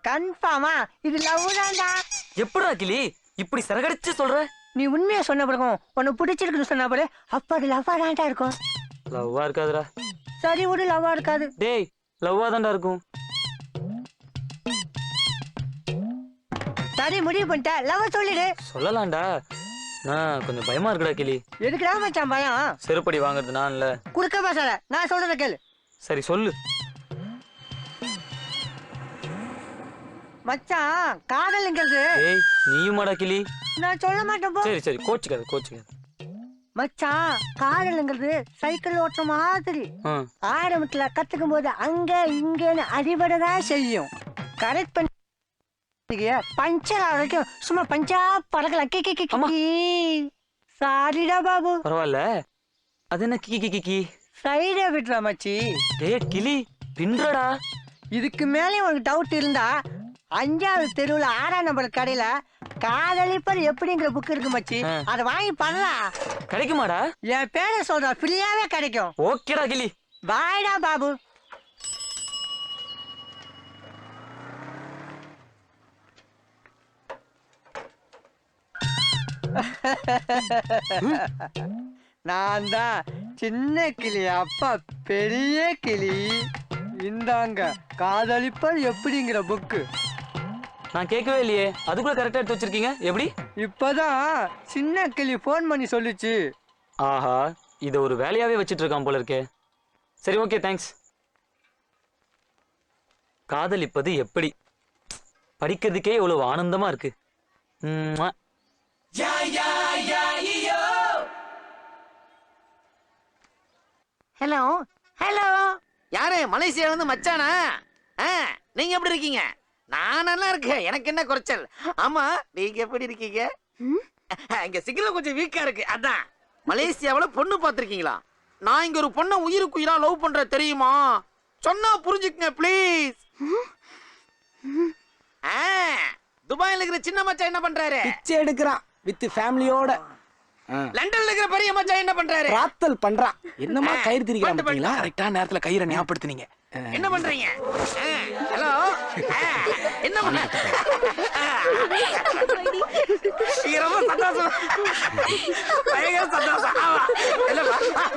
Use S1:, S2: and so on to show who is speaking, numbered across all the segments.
S1: கன்ஃபார்மா இது லவ் தான்டா.
S2: எப்படா கிளி இப்படி சரகடிச்சு சொல்ற?
S1: நீ உண்மையா சொன்ன பிறகும் உன்னை பிடிச்சிருக்குன்னு சொன்ன போல அப்ப அது லவ்வா தான்டா இருக்கும்.
S2: லவ்வா இருக்காதுடா.
S1: சரி விடு, லவ்வா இருக்காது.
S2: டேய் லவ்வா தான்டா இருக்கும்.
S1: சரி முடிவு பண்ணிட்ட, லவ் சொல்லிடு.
S2: சொல்லலாம்டா, நான் கொஞ்சம் பயமா இருக்குடா கிளி.
S1: எதுக்குடா மச்சான் பயம்?
S2: செருப்படி வாங்குறது நான் இல்ல.
S1: குறுக்க பேசாத, நான் சொல்றத கேளு.
S2: சரி சொல்லு.
S1: மச்சான் காதல்ங்கிறது.
S2: ஏய் நீயுமாடா கிளி?
S1: நான் சொல்ல மாட்டேன் போ.
S2: சரி சரி கோச்சுக்காத கோச்சுக்காத.
S1: மச்சான் காதல்ங்கிறது சைக்கிள் ஓட்டுற மாதிரி. ஆரம்பத்துல கத்துக்கும் போது அங்க இங்கன்னு அடிபடதான் செய்யும். கரெக்ட் பண்ணி பஞ்சர் வரைக்கும் சும்மா பஞ்சா பறக்கலாம். சாரிடா பாபு.
S2: பரவாயில்ல, அது என்ன கி கி கி கி?
S1: சைடே விட்டுறா மச்சி.
S2: டேய் கிளி பின்றடா.
S1: இதுக்கு மேலே உனக்கு டவுட் இருந்தா 5வது தெருவுல 6ஆம் நம்பர் கடையில காதலிப்பர் எப்படிங்கிற புக் இருக்கு மச்சி, அதை வாங்கி பண்ணலாம்.
S2: கிடைக்குமாடா?
S1: என் பேரை சொல்ற, ஃப்ரீயாவே கிடைக்கும்.
S2: ஓகேடா கிளி.
S1: பாய்டா பாபு. நான் தான் சின்ன கிளி, அப்பா பெரிய கிளி. இந்தாங்க காதலிப்பர் எப்படிங்கிற புக்கு.
S2: நான் கேட்கவே இல்லையே, அதுக்குள்ள கரெக்டா எடுத்து வச்சிருக்கீங்க. எப்படி?
S1: இப்பதான் சின்ன கிளி போன் பண்ணி சொல்லுச்சு.
S2: ஆஹா, இத ஒரு வேலையாவே வச்சிட்டு இருக்கான் போல இருக்கே. சரி ஓகே தேங்க்ஸ். காதலிப்பது எப்படி படிக்கிறதுக்கே இவ்வளவு ஆனந்தமா இருக்கு.
S1: Hello hello.
S3: யாரு மலேசியால இருந்து மச்சானா? நீங்க எப்படி இருக்கீங்க? நான் நல்லா இருக்கேன், எனக்கு என்ன குறைச்சல். ஆமா நீங்க எப்படி இருக்கீங்க? இங்க சிக்னல் கொஞ்சம் வீக்கா இருக்கு, அதான். மலேசியாவுல பொண்ணு பாத்திருக்கீங்களா? நான் இங்க ஒரு பொண்ணை உயிருக்கு உயிரா லவ் பண்ற, தெரியுமா? சொன்னா புரிஞ்சுக்குங்க ப்ளீஸ். துபாயில இருக்கிற சின்ன மச்சான் என்ன பண்றாரு?
S4: பிச்சை எடுக்கிறான் வித் ஃபேமிலியோட.
S3: லண்டன்ல இருக்கிற பெரிய மச்சான் என்ன பண்றாரு?
S4: ராத்தல் பண்றான். என்னமா கயிறு திரிக்கிறான் பாத்தீங்களா?
S5: கரெக்டா நேரத்துல கயிறை ஞாபகப்படுத்துனீங்க.
S3: என்ன பண்றீங்க? ஹலோ என்ன பண்ண? ரொம்ப சந்தோஷம், பயங்கர சந்தோஷம்.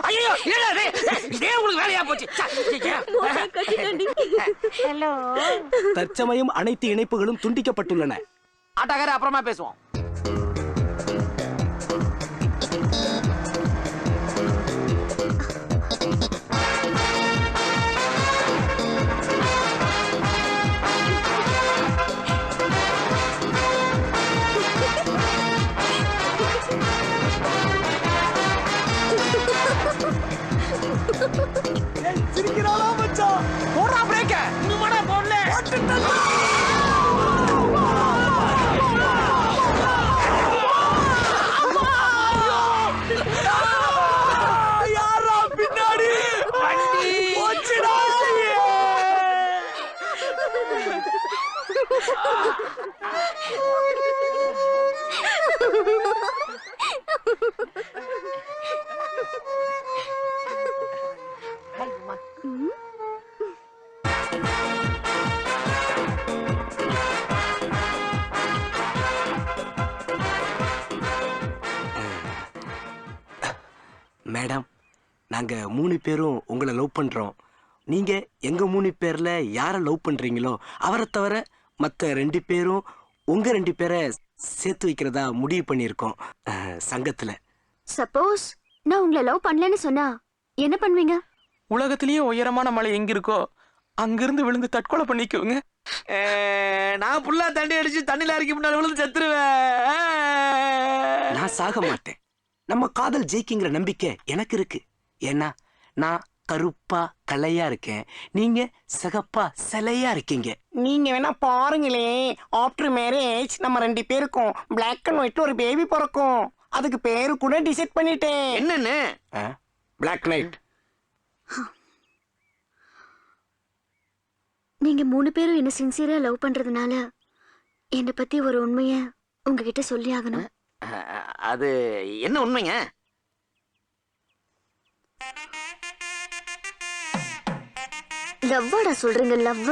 S3: ஐயோ இதே உங்களுக்கு வேலையா போச்சு.
S1: ஹலோ.
S4: தற்சமயம் அனைத்து இணைப்புகளும் துண்டிக்கப்பட்டுள்ளன.
S3: ஆட்டாக்கார அப்புறமா பேசுவோம்.
S4: சிரிக்கிறாளா மச்சான்? போடுறா பிரேக்க.
S3: இன்னுமாடா போடல?
S4: யாரா பின்னாடி?
S3: வண்டி
S4: போச்சுடா. மேடம், நாங்க 3 பேரும் உங்களை லவ் பண்றோம். நீங்க எங்க 3 பேர்ல யாரை லவ் பண்றீங்களோ அவரை தவிர மத்த 2 பேரும் உங்க 2 பேரை சேர்த்து வைக்கிறதா முடிவு பண்ணியிருக்கோம் சங்கத்துல.
S6: சப்போஸ் நான் உங்களை லவ் பண்ணலன்னு சொன்னா என்ன பண்ணுவீங்க?
S5: உலகத்திலேயே உயரமான மலை எங்க இருக்கோ அங்கிருந்து விழுந்து தற்கொலை பண்ணிக்குவீங்க.
S3: நான் புல்லா தண்ணி அடிச்சு தண்ணில இறக்கி முன்னாடி விழுந்து செத்துருவேன்.
S4: நான் சாக மாட்டேன். நம்ம காதல் ஜெயிக்குங்கிற நம்பிக்கை எனக்கு இருக்கு. ஏன்னா நான் கருப்பா கலையா இருக்கேன், நீங்க சகப்பா சிலையா இருக்கீங்க.
S7: நீங்க வேணா பாருங்களே, ஆஃப்டர் மேரேஜ் நம்ம 2 பேருக்கும் பிளாக் அண்ட் ஒயிட்ல ஒரு பேபி பிறக்கும். அதுக்கு பேரு கூட டிசைட் பண்ணிட்டேன்.
S3: என்னன்னு?
S4: Black night.
S6: நீங்க 3 பேரும் என்ன சின்சியரா லவ் பண்றதுனால என்னை பத்தி ஒரு உண்மைய உங்ககிட்ட சொல்லி ஆகணும்.
S3: அது என்ன உண்மைங்க?
S6: லவ்வாடா சொல்றீங்க? லவ்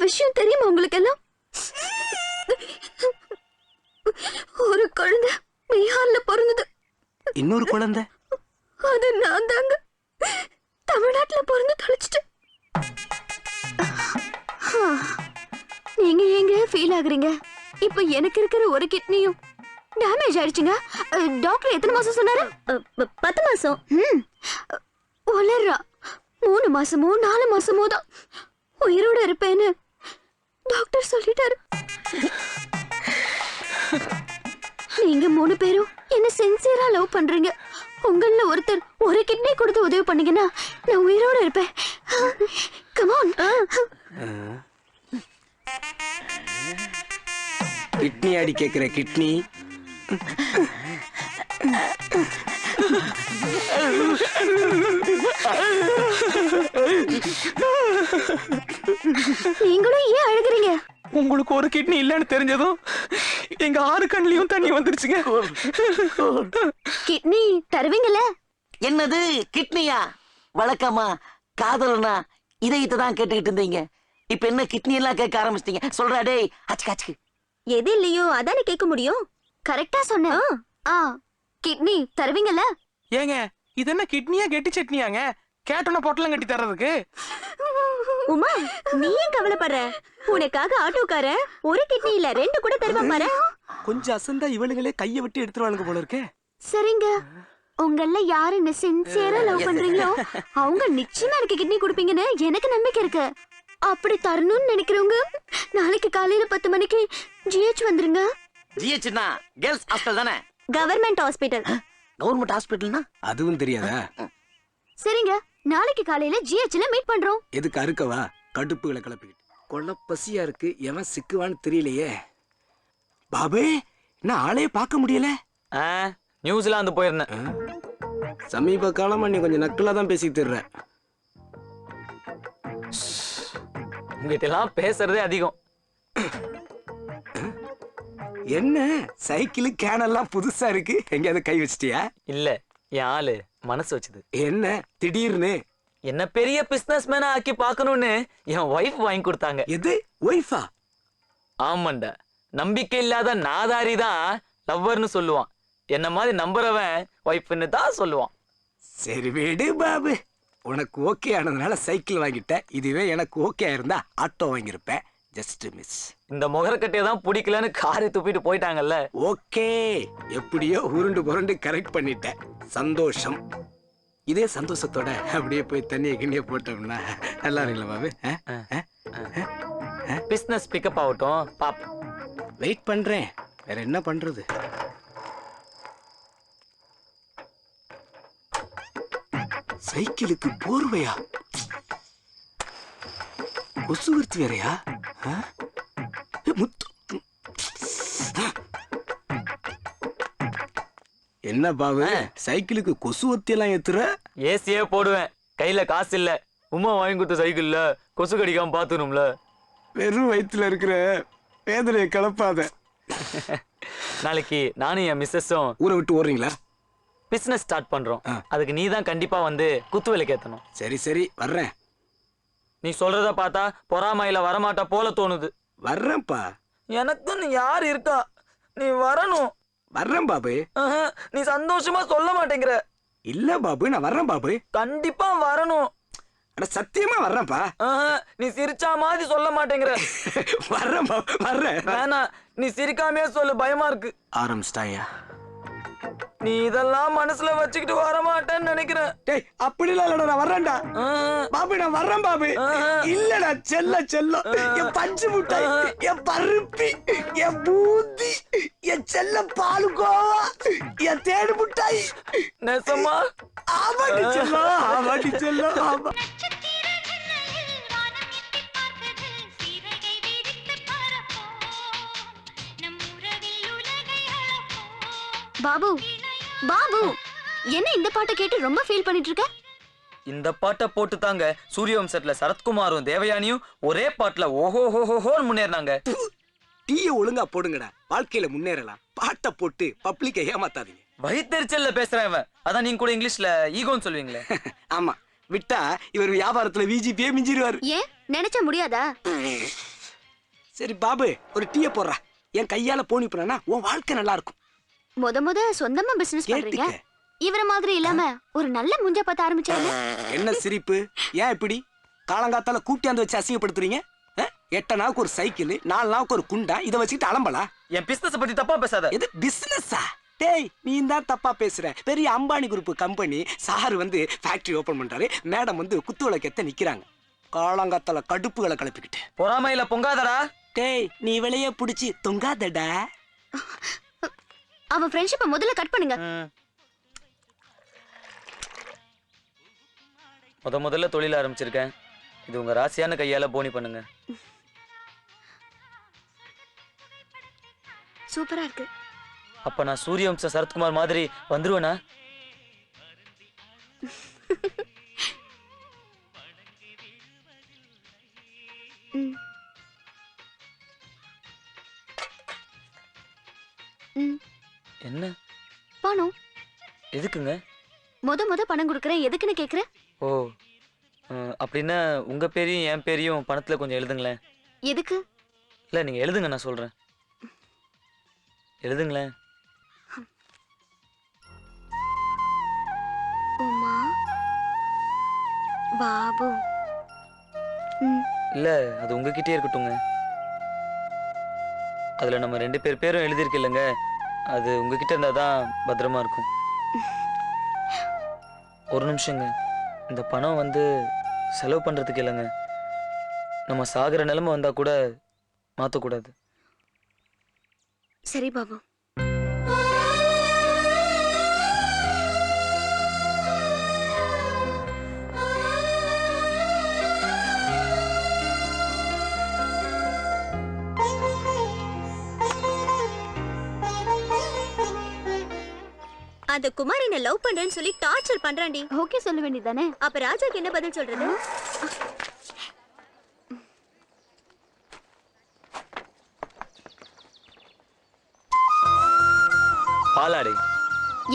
S6: விஷயம் தெரியுமா உங்களுக்கு எல்லாம்? ஒரு குழந்தை பீகார்ல பிறந்தது.
S4: இன்னொரு குழந்தை?
S6: அது நான் தாங்க. தமிழ்நாட்டுல பிறந்து தொலைச்சிட்டேன். நீங்க ஏங்க ஃபீல் ஆகுறீங்க? இப்ப எனக்கு இருக்கிற ஒரு கிட்னியும் டேமேஜ் ஆயிடுச்சுங்க. டாக்டர் எத்தனை மாசம் சொன்னாரு? 10 மாசம். வளர்றா 3 மாசமோ 4 மாசமோ தான் உயிரோட இருப்பேன்னு டாக்டர் சொல்லிட்டாரு. நீங்க 3 பேரும் என்ன சின்சியரா லவ் பண்றீங்க. உங்கள ஒருத்தர் ஒரு கிட்னி கொடுத்து உதவி பண்ணீங்கன்னா நான் உயிரோட இருப்பேன். Come on.
S4: கிட்னி அடி கேக்குற கிட்னி.
S6: நீங்களும் ஏன் அழுகுறீங்க?
S5: உங்களுக்கு ஒரு கிட்னி இல்லைன்னு தெரிஞ்சதும் எங்க 6 கண்ணிலையும் தண்ணி வந்துருச்சுங்க.
S6: கிட்னி தருவீங்கல்ல?
S3: என்னது கிட்னியா? வழக்கமா காதலனா இதயத்தை தான் கேட்டுக்கிட்டு இருந்தீங்க. இப்ப என்ன கிட்னி எல்லாம் கேட்க ஆரம்பிச்சிட்டீங்க? சொல்றா டேய் அச்சுக்கு.
S6: எது இல்லையோ அதானே கேட்க முடியும். கரெக்டா சொன்ன. கிட்னி தருவீங்கல்ல?
S5: ஏங்க இது என்ன கிட்னியா கெட்டி சட்னியாங்க? கேட்டோன்னு பொட்டலம் கட்டி தர்றதுக்கு.
S6: உமா நீ ஏன் கவலைப்படுற? உனக்காக ஆட்டோக்கார ஒரு கிட்னி இல்ல 2 கூட தருவா பாரு.
S4: கொஞ்சம் அசந்தா இவளுங்களே கையை விட்டு எடுத்துருவாளுங்க போல இருக்கே.
S6: சரிங்க, உங்கள யாரு சின்சியரா லவ் பண்றீங்களோ அவங்க நிச்சயமா எனக்கு கிட்னி கொடுப்பீங்கன்னு எனக்கு நம்பிக்கை இருக்கு. அப்படி தரணும்னு நினைக்கிறவங்க நாளைக்கு காலையில 10 மணிக்கு ஜிஹெச் வந்துருங்க.
S3: ஜிஹெச்னா கேர்ள்ஸ் ஹாஸ்டல் தானே?
S6: Government hospital.
S3: கவர்மெண்ட் ஹாஸ்பிடல்னா
S4: அதுவும் தெரியாதா?
S6: சரிங்க, நாளைக்கு காலையில ஜிஹெச்ல மீட் பண்றோம்.
S4: எதுக்கு அறுக்கவா? கடுப்புகளை கிளப்பிக்கிட்டு கொள்ள பசியா இருக்கு. எவன் சிக்குவான்னு தெரியலையே. பாபு என்ன ஆளே பார்க்க முடியல?
S2: நியூசிலாந்து போயிருந்தேன்.
S4: சமீப காலமா நீ கொஞ்சம் நக்கலா தான் பேசிட்டு இருற.
S2: உங்ககிட்ட எல்லாம் பேசுறதே அதிகம்.
S4: என்ன சைக்கிள் கேனெல்லாம் புதுசா இருக்கு? எங்கேயாவது கை வச்சிட்டியா?
S2: இல்ல, என் ஆளு மனசு வச்சது.
S4: என்ன திடீர்னு?
S2: என்ன பெரிய பிசினஸ் மேனா ஆக்கி பார்க்கணும்னு என் ஒய்ஃப் வாங்கி கொடுத்தாங்க.
S4: எது ஒய்ஃபா?
S2: ஆமாண்டா, நம்பிக்கை இல்லாத நாதாரி தான் லவ்வர்னு சொல்லுவான். என்ன மாதிரி நம்புறவன் ஒய்ஃப்னு தான் சொல்லுவான்.
S4: சரி விடு பாபு, உனக்கு ஓகே ஆனதுனால சைக்கிள் வாங்கிட்ட. இதுவே எனக்கு ஓகே ஆயிருந்தா ஆட்டோ வாங்கியிருப்பேன். Just miss.
S2: இந்த முகரக்கட்டையை தான் பிடிக்கலன்னு காரை துப்பிட்டு போயிட்டாங்கல்ல.
S4: ஓகே, எப்படியோ உருண்டு புரண்டு கரெக்ட் பண்ணிட்டேன். சந்தோஷம். இதே சந்தோஷத்தோட அப்படியே போய் தண்ணியை கிண்ணிய போட்டோம்னா நல்லா இருக்குல்ல பாபு?
S2: பிசினஸ் பிக்கப் ஆகட்டும், பாப்போம்.
S4: வெயிட் பண்றேன். வேற என்ன பண்றது? சைக்கிளுக்கு போர்வையா? கொசுவர்த்தி வேறையா? முத்து. என்ன பாபு சைக்கிளுக்கு கொசுவத்தி எல்லாம் ஏத்துற?
S2: ஏசியே போடுவேன். கையில காசு இல்ல. உமா வாங்கி கொடுத்த சைக்கிள்ல கொசு கடிக்காம பாத்துக்கணும்ல.
S4: வெறும் வயிற்றுல இருக்கிற வேதனையை கலப்பாத.
S2: நாளைக்கு நானும் என் மிஸ்ஸஸும்
S4: ஊரை விட்டு ஓடுறீங்களா?
S2: பிசினஸ் ஸ்டார்ட் பண்றோம். அதுக்கு நீ தான் கண்டிப்பா வந்து குத்து விலைக்கு ஏத்தணும்.
S4: சரி சரி வர்றேன்.
S2: நீ சொல்றத பார்த்தா பொறாமையில வரமாட்டா போல தோணுது.
S4: வர்றேன்ப்பா.
S2: எனக்குன்னு யார் இருக்கா? நீ வரணும்.
S4: வர்றேன் பாபு.
S2: நீ சந்தோஷமா சொல்ல மாட்டேங்கிற.
S4: இல்ல பாபு, நான் வர்றேன் பாபு.
S2: கண்டிப்பா வரணும்.
S4: அட சத்தியமா வர்றேன்ப்பா.
S2: நீ சிரிச்சா மாதிரி சொல்ல மாட்டேங்கிற.
S4: வர்றேன் பாபு, வர்றேன்.
S2: வேணா, நீ சிரிக்காமே சொல்லு, பயமா இருக்கு.
S4: ஆரம்பிச்சிட்டாயா?
S2: நீ இதெல்லாம் மனசுல வச்சுக்கிட்டு வர மாட்டேன்னு நினைக்கிறேன்.
S4: டேய் அப்படிலாம் இல்லடா, நான் வர்றேன்டா பாபு. நான் வர்றேன் பாபு. இல்லடா செல்ல செல்லம், என் பஞ்சு முட்டாய், என் பருப்பி, என் பூந்தி, என் செல்ல பாலுகோவா, என் தேடு முட்டாய்.
S2: நெசமா?
S4: ஆமாடி செல்லம், ஆமாடி செல்லம், ஆமா.
S6: பாபு பாபு, என்ன இந்த பாட்டை கேட்டு ரொம்ப ஃபீல் பண்ணிட்டு இருக்க?
S2: இந்த பாட்டை போட்டு தாங்க சூரியவம்சத்துல சரத்குமாரும் தேவயானியும் ஒரே பாட்டுல ஓஹோ ஹோஹோன்னு முன்னேறினாங்க.
S4: டீய ஒழுங்கா போடுங்கடா, வாழ்க்கையில முன்னேறலாம். பாட்டை போட்டு பப்ளிக்கை ஏமாத்தாதீங்க.
S2: வயித்தெரிச்சல்ல பேசுறேன் இவன். அதான் நீங்க கூட இங்கிலீஷ்ல ஈகோன்னு சொல்லுவீங்களே.
S4: ஆமா, விட்டா இவர் வியாபாரத்துல விஜிபியே மிஞ்சிருவாரு.
S6: ஏன் நினைச்ச முடியாதா?
S4: சரி பாபு, ஒரு டீயை போடுறா. என் கையால போனி போனா உன் வாழ்க்கை நல்லா இருக்கும்.
S6: முத சொந்தமா பிசினஸ் பண்றீங்க.
S4: கேட்டுக்க.
S6: இவர மாதிரி இல்லாம ஒரு நல்ல முஞ்ச பார்த்து ஆரம்பிச்சாங்க.
S4: என்ன சிரிப்பு? ஏன் இப்படி காலங்காத்தால கூப்பிட்டு வச்சு அசிங்கப்படுத்துறீங்க? 8 நாளுக்கு ஒரு சைக்கிள், 4 நாளுக்கு ஒரு குண்டா, இதை வச்சுக்கிட்டு அலம்பலா?
S5: என் பிசினஸ் பத்தி தப்பா பேசாத.
S4: எது பிசினஸா? டேய், நீ தான் தப்பா பேசுற. பெரிய அம்பானி குரூப் கம்பெனி. சார் வந்து ஃபேக்டரி ஓபன் பண்றாரு, மேடம் வந்து குத்து விளக்கத்த நிக்கிறாங்க. காலங்காத்தால கடுப்புகளை கிளப்பிக்கிட்டு.
S5: பொறாமையில பொங்காதடா.
S4: டேய், நீ விலைய புடிச்சு தொங்காதடா.
S6: அவன் ஃப்ரெண்ட்ஷிப்பை முதல்ல கட் பண்ணுங்க.
S2: முதல்ல தொழில் ஆரம்பிச்சிருக்கேன். இது உங்க ராசியான கையால போனி பண்ணுங்க.
S6: சூப்பரா இருக்கு.
S2: அப்ப நான் சூரியவம்சம் சரத்குமார் மாதிரி வந்துருவேனா?
S6: ம். ம்.
S2: என்ன
S6: பணம்
S2: எதுக்குங்க?
S6: முத பணம் கொடுக்குறேன், எதுக்குன்னு கேக்குறேன்.
S2: ஓ, அப்படின்னா உங்க பேரையும் என் பேரையும் பணத்துல கொஞ்சம் எழுதுங்களேன்.
S6: எதுக்கு?
S2: இல்ல நீங்க எழுதுங்க, நான் சொல்றேன். எழுதுங்களேன்.
S6: உமா பாபு. ம்.
S2: இல்ல அது உங்ககிட்டயே இருக்கட்டுங்க. அதுல நம்ம 2 பேரும் எழுதியிருக்கு இல்லைங்க, அது உங்ககிட்ட இருந்தாதான் பத்திரமா இருக்கும். ஒரு நிமிஷங்க. இந்த பணம் வந்து செலவு பண்றதுக்கு இல்லைங்க, நம்ம சாகிற நிலைமை வந்தா கூட மாத்தக்கூடாது.
S6: சரி பாபு.
S8: அந்த குமார் என்ன லவ் பண்றேன்னு சொல்லி டார்ச்சர் பண்றான்டி.
S6: ஓகே சொல்ல வேண்டியதானே.
S8: அப்ப ராஜாக்கு என்ன பதில் சொல்றது?
S2: பாலாடை.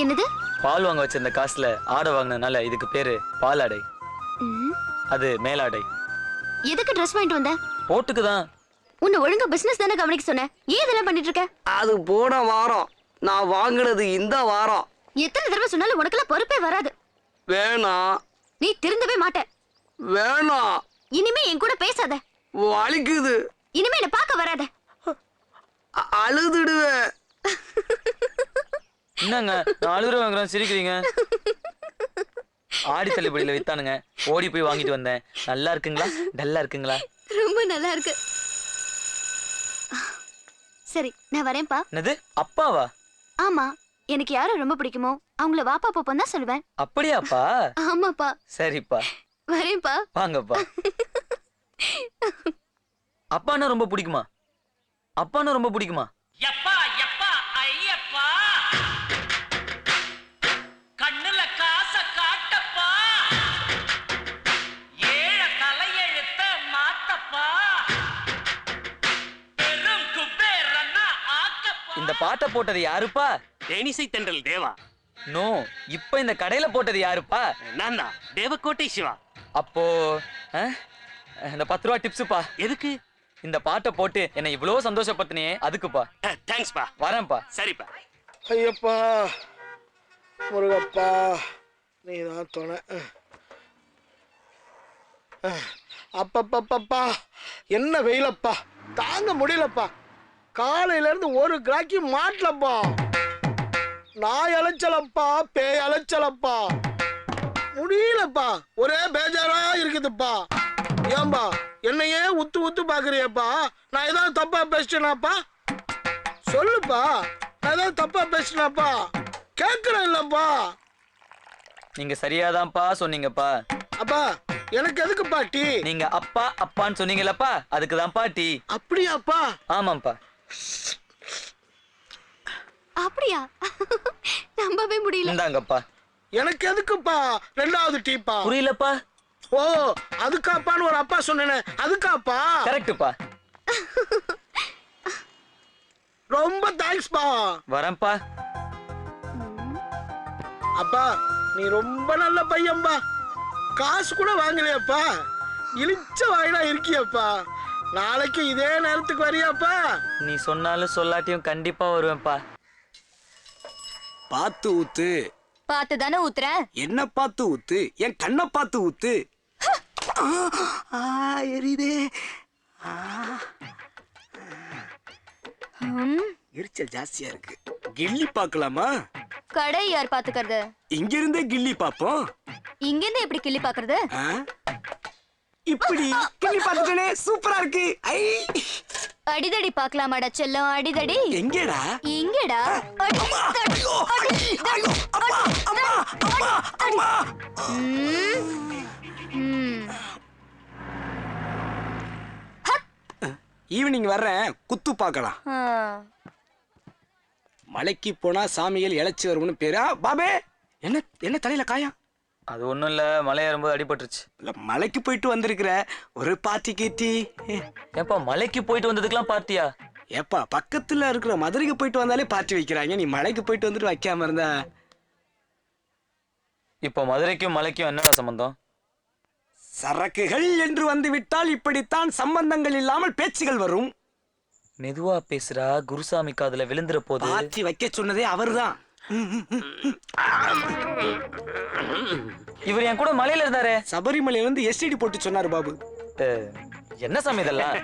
S6: என்னது?
S2: பால் வாங்க வச்சிருந்த காசுல ஆடை வாங்கினதுனால இதுக்கு பேரு பாலாடை.
S6: ம்.
S2: அது மேலாடை.
S6: எதுக்கு ட்ரெஸ் வாங்கிட்டு வந்த?
S2: போட்டுக்குதான்.
S6: உன்னை ஒழுங்கா பிசினஸ் தானே கவனிக்க சொன்னேன். ஏன் இதெல்லாம் பண்ணிட்டு இருக்க?
S7: அது போன வாரம், நான் வாங்கினது இந்த வாரம்.
S6: எத்தனை தடவை சொன்னாலும் உனக்கெல்லாம் பொறுப்பே வராது.
S7: வேணாம்.
S6: நீ திருந்தவே மாட்ட.
S7: வேணாம்.
S6: இனிமே என் கூட பேசாத.
S7: வலிக்குது.
S6: இனிமே என்ன பார்க்க வராத.
S7: அழுதுடுவேன்.
S2: என்னங்க 4 ரூபா வாங்குறோம் சிரிக்கிறீங்க? ஆடி தள்ளுபடியில வித்தானுங்க, ஓடி போய் வாங்கிட்டு வந்தேன். நல்லா இருக்குங்களா டல்லா இருக்குங்களா?
S6: ரொம்ப நல்லா இருக்கு. சரி நான் வரேன்ப்பா.
S2: என்னது அப்பாவா?
S6: ஆமா, எனக்கு யாரை ரொம்ப பிடிக்குமோ அவங்கள வாப்பா போப்போன்னு தான் சொல்லுவேன்.
S2: அப்படியாப்பா?
S6: ஆமாப்பா.
S2: சரிப்பா,
S6: வரேன்ப்பா.
S2: வாங்கப்பா. அப்பான்னா ரொம்ப பிடிக்குமா? அப்பான்னா ரொம்ப பிடிக்குமா?
S9: எப்பா எப்பா ஐயப்பா, கண்ணுல காச காட்டப்பா, ஏழ தலையெழுத்த மாத்தப்பா, பெரும் குபேரன்னா ஆக்கப்பா.
S2: இந்த பாட்டை போட்டது யாருப்பா?
S10: தேனிசை தென்றல் தேவா.
S2: நோ, இப்ப இந்த கடையில போட்டது யாருப்பா?
S10: நான் தான் தேவக்கோட்டை சிவா.
S2: அப்போ இந்த 10 ரூபா டிப்ஸுப்பா.
S10: எதுக்கு?
S2: இந்த பாட்டை போட்டு என்னை இவ்வளவு சந்தோஷப்படுத்தினியே அதுக்குப்பா.
S10: தேங்க்ஸ்பா.
S2: வரேன்ப்பா.
S10: சரிப்பா.
S11: ஐயப்பா முருகப்பா, நீ தான் துணை. அப்பப்பப்பப்பா, என்ன வெயிலப்பா, தாங்க முடியலப்பா. காலையில இருந்து ஒரு கிராக்கி மாட்டலப்பா. நான் அலைச்சலப்பா, பேய் அலைச்சலப்பா, முடியலப்பா. ஒரே பேஜாரா இருக்குதுப்பா. ஏன்பா என்னையே உத்து உத்து பாக்குறியப்பா? நான் ஏதாவது தப்பா பேசிட்டேனாப்பா? சொல்லுப்பா, நான் ஏதாவது தப்பா பேசினாப்பா? கேட்கிறேன் இல்லப்பா.
S2: நீங்க சரியாதான்ப்பா சொன்னீங்கப்பா.
S11: அப்பா எனக்கு எதுக்குப்பா டீ?
S2: நீங்க அப்பா அப்பான்னு சொன்னீங்கல்லப்பா, அதுக்குதான்ப்பா டீ.
S11: அப்படியாப்பா?
S2: ஆமாப்பா.
S6: அப்படியா? நம்பவே முடியல.
S2: இந்தாங்கப்பா.
S11: எனக்கு எதுக்குப்பா 2வது டீப்பா?
S2: புரியலப்பா.
S11: ஓ, அதுக்காப்பான்னு ஒரு அப்பா சொன்னேனே, அதுக்காப்பா?
S2: கரெக்ட்டுப்பா.
S11: ரொம்ப தேங்க்ஸ்பா.
S2: வரேன்ப்பா.
S11: அப்பா நீ ரொம்ப நல்ல பையன்பா. காசு கூட வாங்கலையப்பா, இழிச்ச வாயினா இருக்கியப்பா. நாளைக்கு இதே நேரத்துக்கு வரியாப்பா?
S2: நீ சொன்னாலும் சொல்லாட்டியும் கண்டிப்பா வருவேன்ப்பா.
S4: பார்த்து ஊத்து.
S6: பார்த்து தானே ஊத்துறேன்.
S4: என்ன பார்த்து ஊத்து? என் கண்ணை பார்த்து ஊத்து. எரியுதே. எரிச்சல் ஜாஸ்தியா இருக்கு. கில்லி பார்க்கலாமா?
S6: கடை யார் பாத்துக்கிறது?
S4: இங்க இருந்தே கில்லி பாப்போம்.
S6: இங்க இருந்து எப்படி கிள்ளி பாக்குறது?
S4: இப்படி கிள்ளி பார்த்துட்டேனே, சூப்பரா இருக்கு. ஐ
S6: அடிதடி பாக்கலாமாடா செல்லம்? அடிதடி
S4: எங்கடா?
S6: இங்கடா.
S4: ஈவினிங் வர்றேன், குத்து பார்க்கலாம். மலைக்கு போனா சாமிகள் இழைச்சி வரும்னு பேரா? பாபே என்ன என்ன தலையில காயம்?
S2: அது ஒண்ணும் இல்ல, மலை ஏறும்போது அடிபட்டுருச்சு.
S4: இல்ல மலைக்கு போயிட்டு வந்திருக்கிற, ஒரு பார்ட்டி கீட்டி.
S2: ஏப்பா மலைக்கு போயிட்டு வந்ததுக்கெல்லாம் பார்ட்டியா?
S4: ஏப்பா பக்கத்துல இருக்கிற மதுரைக்கு போயிட்டு வந்தாலே பார்ட்டி வைக்கிறாங்க, நீ மலைக்கு போயிட்டு வந்துட்டு வைக்காம இருந்தா?
S2: இப்போ மதுரைக்கும் மலைக்கும் என்னடா சம்பந்தம்?
S4: சரக்குகள் என்று வந்து விட்டால் இப்படித்தான் சம்பந்தங்கள் இல்லாமல் பேச்சுகள் வரும்.
S2: மெதுவா பேசுறா, குருசாமி காதுல விழுந்துற போது.
S4: பார்ட்டி வைக்க சொன்னதே அவர்தான்.
S2: இவர் என் கூட மலையில இருந்தாரே.
S4: சபரிமலையில இருந்து எஸ்டிடி போட்டு சொன்னாரு பாபு.
S2: என்ன சாமி இதெல்லாம்?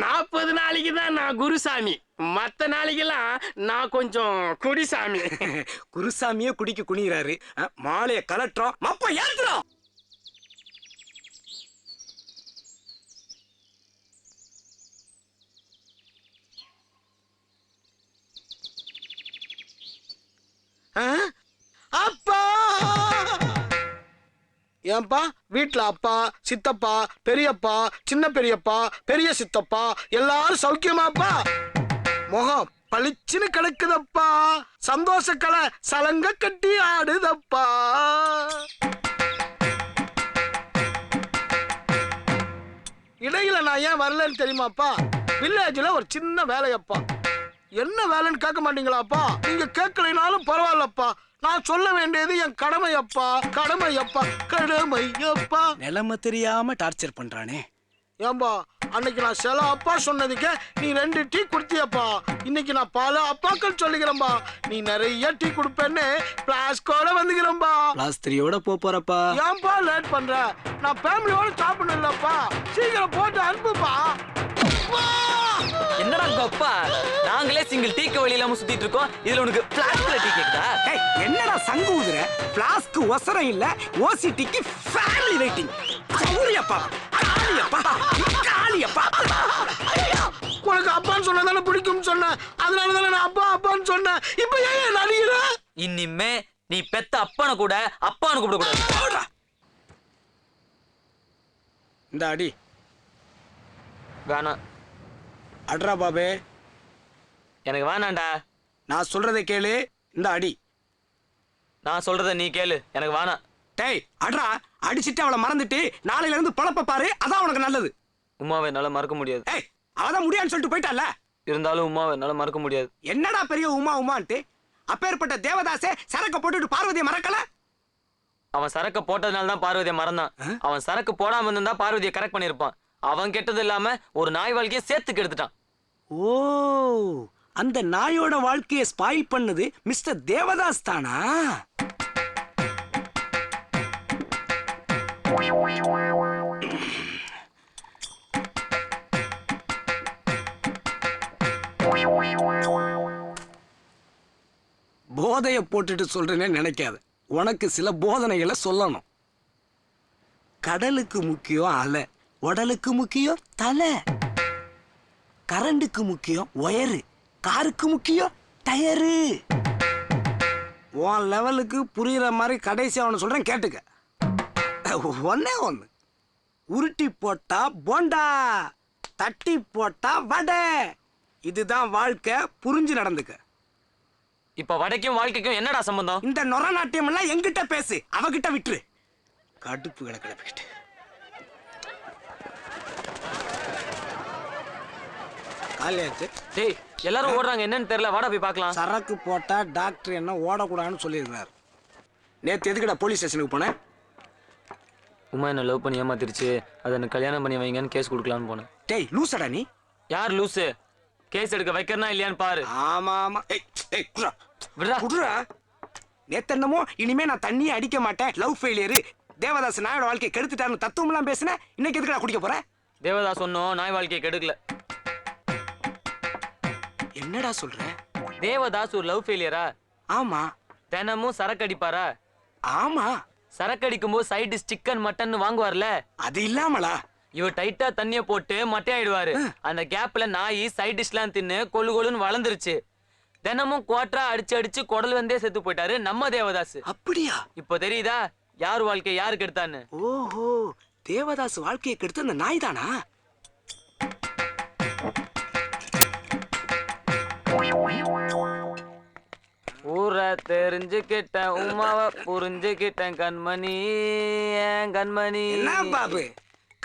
S5: 40 நாளைக்கு தான் நான் குருசாமி, மத்த நாளைக்கெல்லாம் நான் கொஞ்சம் குடிசாமி.
S4: குருசாமியே குடிக்க குனிகிறாரு. மாலைய கலட்டுறோம், மப்ப ஏத்துறோம்.
S11: அப்பா! ஏன்பா வீட்டுல அப்பா, சித்தப்பா, பெரியப்பா, சின்ன பெரியப்பா, பெரிய சித்தப்பா எல்லாரும் சௌக்கியமாப்பா? முகம் பளிச்சுன்னு கிடக்குதப்பா, சந்தோஷ கலை சலங்க கட்டி ஆடுதப்பா. இடையில நான் ஏன் வரலன்னு தெரியுமாப்பா? வில்லேஜ்ல ஒரு சின்ன வேலையப்பா. என்ன வேலைன்னு கேட்க மாட்டீங்களாப்பா? நீங்க கேட்கலைனாலும் பரவாயில்லப்பா, நான் சொல்ல வேண்டியது என் கடமையப்பா, கடமையப்பா, கடமையப்பா.
S4: நிலைமை தெரியாம டார்ச்சர் பண்றானே.
S11: ஏன்பா அன்னைக்கு நான் சில அப்பா சொன்னதுக்கு நீ 2 டீ குடுத்தியப்பா. இன்னைக்கு நான் பல அப்பாக்கள் சொல்லிக்கிறேன்பா, நீ நிறைய டீ குடுப்பேன்னு பிளாஸ்கோட வந்துக்கிறேன்பா.
S4: கிளாஸ் 3யோட போறப்பா.
S11: ஏன்பா லேட் பண்ற? நான் ஃபேமிலியோட சாப்பிடணும்லப்பா, சீக்கிரம் போட்டு அனுப்புப்பா.
S2: என்னடா அப்பா, நாங்களே சிங்கிள் டீக்கு வழி இல்லாம சுத்திட்டு இருக்கோம், இதுல உனக்கு பிளாஸ்க்ல டீ கேக்குதா?
S4: என்னடா சங்கு ஊதுற? பிளாஸ்க் ஒசரம் இல்ல, ஓசிடிக்கு ஃபேமிலி வெயிட்டிங். சௌரியப்பா, காளியப்பா, காளியப்பா.
S11: உனக்கு அப்பான்னு சொன்னதானே பிடிக்கும்னு சொன்னேன், அதனால தானே நான் அப்பா அப்பான்னு சொன்னேன். இப்ப ஏன் நடிகிற?
S2: இனிமே நீ பெத்த அப்பனை கூட அப்பான்னு கூப்பிட கூடாது.
S4: இந்த அடி
S2: வேணாம்.
S4: அட்ரா பாபே.
S2: எனக்கு வேணாண்டா.
S4: நான் சொல்றதை கேளு, இந்த அடி.
S2: நான் சொல்றத நீ கேளு, எனக்கு வேணாம்.
S4: டேய் அட்ரா, அடிச்சிட்டு அவளை மறந்துட்டு நாளையில இருந்து பழப்ப பாரு, அதான் உனக்கு நல்லது.
S2: உமாவை என்னால மறக்க முடியாது.
S4: ஏய் அவதான் முடியான்னு சொல்லிட்டு போயிட்டால.
S2: இருந்தாலும் உமாவை என்னால மறக்க முடியாது.
S4: என்னடா பெரிய உமா உமான்ட்டு? அப்பேற்பட்ட தேவதாசே சரக்க போட்டுட்டு பார்வதியை மறக்கல?
S2: அவன் சரக்கு போட்டதுனால தான் பார்வதியை மறந்தான். அவன் சரக்கு போடாம இருந்தா பார்வதியை கரெக்ட் பண்ணிருப்பான். அவன் கெட்டது இல்லாம ஒரு நாய் வாழ்க்கையை சேர்த்து கெடுத்துட்டான்.
S4: ஓ, அந்த நாயோட வாழ்க்கையை ஸ்பாயில் பண்ணது மிஸ்டர் தேவதாஸ் தானா? போதைய போட்டுட்டு சொல்றேன்னு நினைக்காத, உனக்கு சில போதனைகளை சொல்லணும். கடலுக்கு முக்கியம் அலை, உடலுக்கு முக்கியம் தலை, கரண்டுக்கு முக்கியம் ஒயரு, காருக்கு முக்கியம் டயரு. உன் லெவலுக்கு புரியுற மாதிரி கடைசி அவனை சொல்றேன் கேட்டுக்க. ஒன்னே ஒண்ணு, உருட்டி போட்டா போண்டா, தட்டி போட்டா வடை. இதுதான் வாழ்க்கை, புரிஞ்சு நடந்துக்க.
S2: இப்ப வடைக்கும் வாழ்க்கைக்கும் என்னடா சம்பந்தம்?
S4: இந்த நொர நாட்டியம் எல்லாம் எங்கிட்ட பேசு, அவகிட்ட விட்டுரு. கடுப்பு கிடக்கிட்டு காலியாச்சு.
S2: டேய் எல்லாரும் ஓடுறாங்க, என்னன்னு தெரியல, வாடா போய் பார்க்கலாம்.
S4: சரக்கு போட்டா டாக்டர் என்ன ஓடக்கூடாதுன்னு சொல்லியிருக்காரு. நேத்து எதுக்குடா போலீஸ் ஸ்டேஷனுக்கு போனேன்?
S2: உமா என்ன லவ் பண்ணி ஏமாத்திருச்சு அதை எனக்கு கல்யாணம் பண்ணி வைங்கன்னு கேஸ் கொடுக்கலான்னு போனேன்.
S4: டேய் லூசடா நீ.
S2: யார் லூசு? கேஸ் எடுக்க வைக்கிறனா இல்லையான்னு பாரு.
S4: ஆமா ஆமா. ஏய் குடுறா
S2: விடுறா.
S4: குடுறா. நேத்தன்னமோ இனிமே நான் தண்ணியே அடிக்க மாட்டேன், லவ் ஃபெயிலியர், தேவதாஸ் நாயோட வாழ்க்கையை கெடுத்துட்டான்னு தத்துவம்லாம் பேசுன. இன்னைக்கு எதுக்குடா குடிக்க போற?
S2: தேவதாஸ் ஒன்னும் நாய் வாழ்க்கையை கெடுக்கல.
S4: என்னடா சொல்ற?
S2: தேவதாஸ் ஒரு லவ் ஃபெயிலியரா?
S4: ஆமா.
S2: தினமும் சரக்கு அடிப்பாரா?
S4: ஆமா.
S2: சரக்கு அடிக்கும் போது சைடு சிக்கன் மட்டன் வாங்குவார்ல,
S4: அது இல்லாமலா?
S2: இவர் டைட்டா தண்ணிய போட்டு மட்டையாயிடுவாரு. அந்த கேப்ல நாய் சைட் டிஷ்லாம் தின்னு கொழு கொழுன்னு வளர்ந்துருச்சு. தினமும் குவாட்டரா அடிச்சு அடிச்சு குடல் வந்தே செத்து போயிட்டாரு நம்ம தேவதாஸ்.
S4: அப்படியா?
S2: இப்போ தெரியுதா யார் வாழ்க்கை யாரு கெடுத்தான்னு?
S4: ஓஹோ, தேவதாஸ் வாழ்க்கையை கெடுத்த அந்த நாய் தானா?
S2: ஊரை தெரிஞ்சுக்கிட்டேன், உமாவை புரிஞ்சுக்கிட்டேன், கண்மணி ஏன் கண்மணி.
S4: என்ன பாபு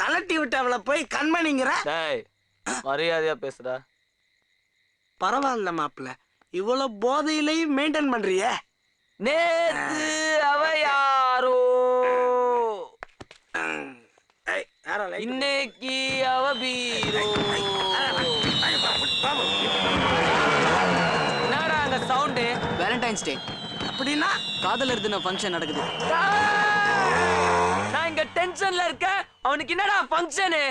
S4: கலட்டி விட்டவள போய் கண்மணிங்கிற?
S2: டேய் மரியாதையா பேசுடா.
S4: பரவாயில்ல மாப்பிள்ள, இவ்வளவு போதையிலையும் மெயின்டைன் பண்றிய.
S2: நேத்து அவ யாரோ, இன்னைக்கு அவ பீரோ. என்னடா அங்க சவுண்டு?
S3: வேலண்டைன்ஸ் டே
S4: அப்படின்னா
S3: காதலர் தின ஃபங்க்ஷன் நடக்குது.
S2: நான் இங்க டென்ஷன்ல இருக்கேன், அவனுக்கு என்னடா ஃபங்க்ஷனு?